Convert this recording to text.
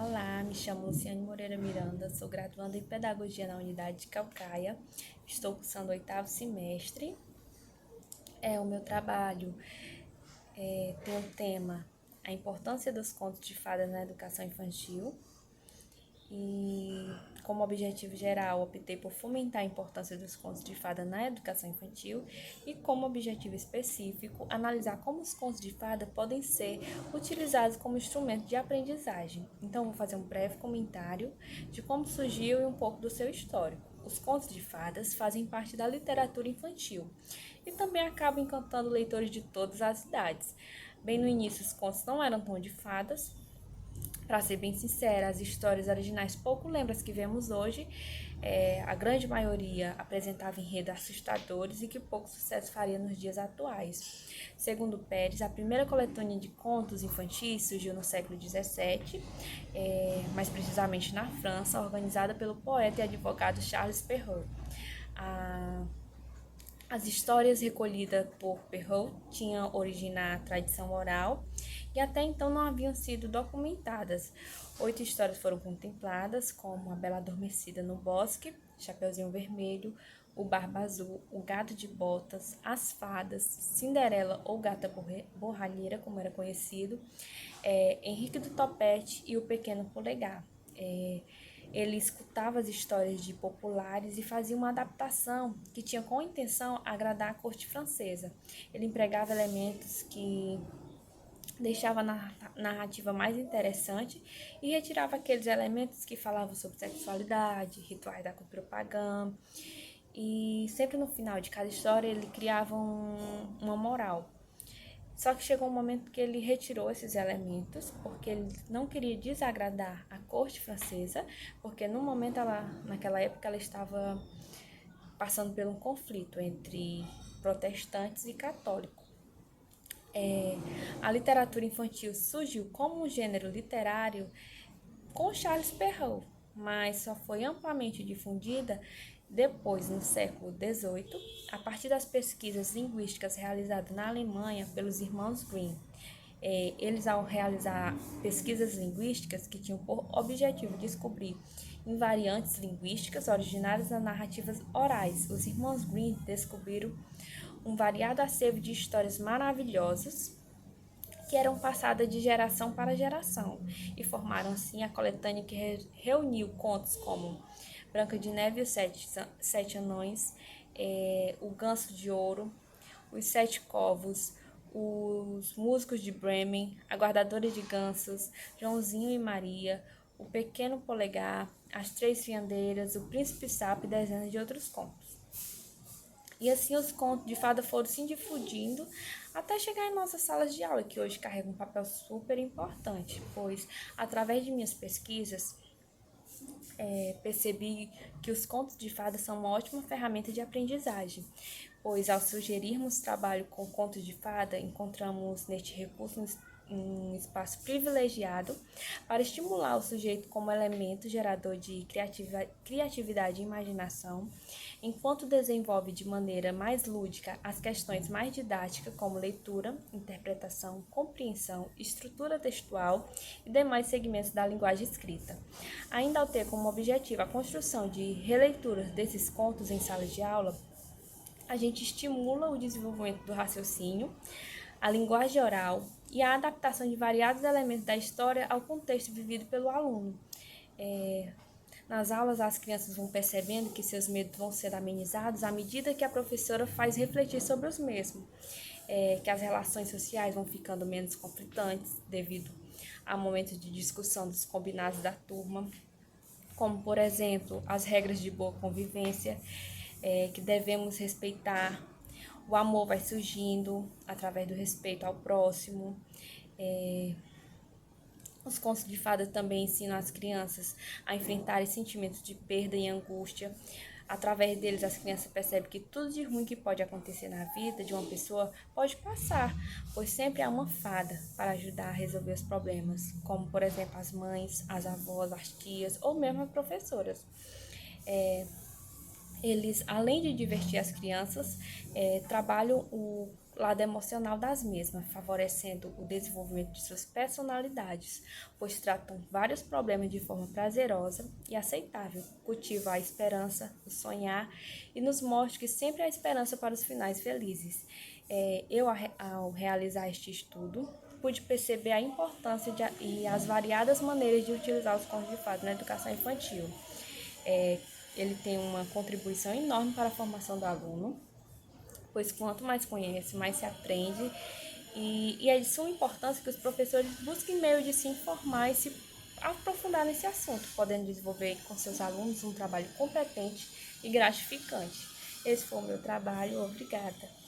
Olá, me chamo Luciane Moreira Miranda, sou graduanda em Pedagogia na Unidade de Caucaia, estou cursando o 8º semestre. O meu trabalho tem o tema A Importância dos Contos de Fadas na Educação Infantil e, como objetivo geral, optei por fomentar a importância dos contos de fada na educação infantil e, como objetivo específico, analisar como os contos de fada podem ser utilizados como instrumento de aprendizagem. Então, vou fazer um breve comentário de como surgiu e um pouco do seu histórico. Os contos de fadas fazem parte da literatura infantil e também acabam encantando leitores de todas as idades. Bem no início, os contos não eram tão de fadas. Para ser bem sincera, as histórias originais pouco lembram as que vemos hoje. A grande maioria apresentava enredos assustadores e que pouco sucesso faria nos dias atuais. Segundo Pérez, a primeira coletânea de contos infantis surgiu no século XVII, mais precisamente na França, organizada pelo poeta e advogado Charles Perrault. As histórias recolhidas por Perrault tinham origem na tradição oral e até então não haviam sido documentadas. 8 histórias foram contempladas, como A Bela Adormecida no Bosque, Chapeuzinho Vermelho, O Barba Azul, O Gato de Botas, As Fadas, Cinderela ou Gata Borralheira, como era conhecido, Henrique do Topete e O Pequeno Polegar. Ele escutava as histórias de populares e fazia uma adaptação que tinha como intenção agradar a corte francesa. Ele empregava elementos que deixavam a narrativa mais interessante e retirava aqueles elementos que falavam sobre sexualidade, rituais da cultura pagã. E sempre no final de cada história ele criava uma moral. Só que chegou um momento que ele retirou esses elementos, porque ele não queria desagradar a corte francesa, porque no momento naquela época ela estava passando por um conflito entre protestantes e católicos. A literatura infantil surgiu como um gênero literário com Charles Perrault, mas só foi amplamente difundida depois, no século XVIII, a partir das pesquisas linguísticas realizadas na Alemanha pelos irmãos Grimm. Eles, ao realizar pesquisas linguísticas que tinham por objetivo descobrir invariantes linguísticas originárias das narrativas orais, os irmãos Grimm descobriram um variado acervo de histórias maravilhosas que eram passadas de geração para geração e formaram assim a coletânea que reuniu contos como Branca de Neve e os Sete Anões, O Ganso de Ouro, Os Sete Corvos, Os Músicos de Bremen, A Guardadora de Gansos, Joãozinho e Maria, O Pequeno Polegar, As Três Fiandeiras, O Príncipe Sapo e dezenas de outros contos. E assim os contos de fada foram se difundindo até chegar em nossas salas de aula, que hoje carregam um papel super importante, pois através de minhas pesquisas percebi que os contos de fada são uma ótima ferramenta de aprendizagem, pois ao sugerirmos trabalho com contos de fada, encontramos neste recurso um espaço privilegiado para estimular o sujeito como elemento gerador de criatividade e imaginação, enquanto desenvolve de maneira mais lúdica as questões mais didáticas como leitura, interpretação, compreensão, estrutura textual e demais segmentos da linguagem escrita. Ainda ao ter como objetivo a construção de releituras desses contos em sala de aula, a gente estimula o desenvolvimento do raciocínio, a linguagem oral e a adaptação de variados elementos da história ao contexto vivido pelo aluno. Nas aulas, as crianças vão percebendo que seus medos vão ser amenizados à medida que a professora faz refletir sobre os mesmos, que as relações sociais vão ficando menos conflitantes devido a momentos de discussão dos combinados da turma, como, por exemplo, as regras de boa convivência, que devemos respeitar. O amor vai surgindo através do respeito ao próximo. Os contos de fada também ensinam as crianças a enfrentarem sentimentos de perda e angústia. Através deles, as crianças percebem que tudo de ruim que pode acontecer na vida de uma pessoa pode passar, pois sempre há uma fada para ajudar a resolver os problemas, como, por exemplo, as mães, as avós, as tias ou mesmo as professoras. Eles, além de divertir as crianças, trabalham o lado emocional das mesmas, favorecendo o desenvolvimento de suas personalidades, pois tratam vários problemas de forma prazerosa e aceitável, cultiva a esperança, o sonhar e nos mostra que sempre há esperança para os finais felizes. Ao realizar este estudo, pude perceber a importância e as variadas maneiras de utilizar os contos de fadas na educação infantil. É, ele tem uma contribuição enorme para a formação do aluno, pois quanto mais conhece, mais se aprende, e é de suma importância que os professores busquem meio de se informar e se aprofundar nesse assunto, podendo desenvolver com seus alunos um trabalho competente e gratificante. Esse foi o meu trabalho, obrigada.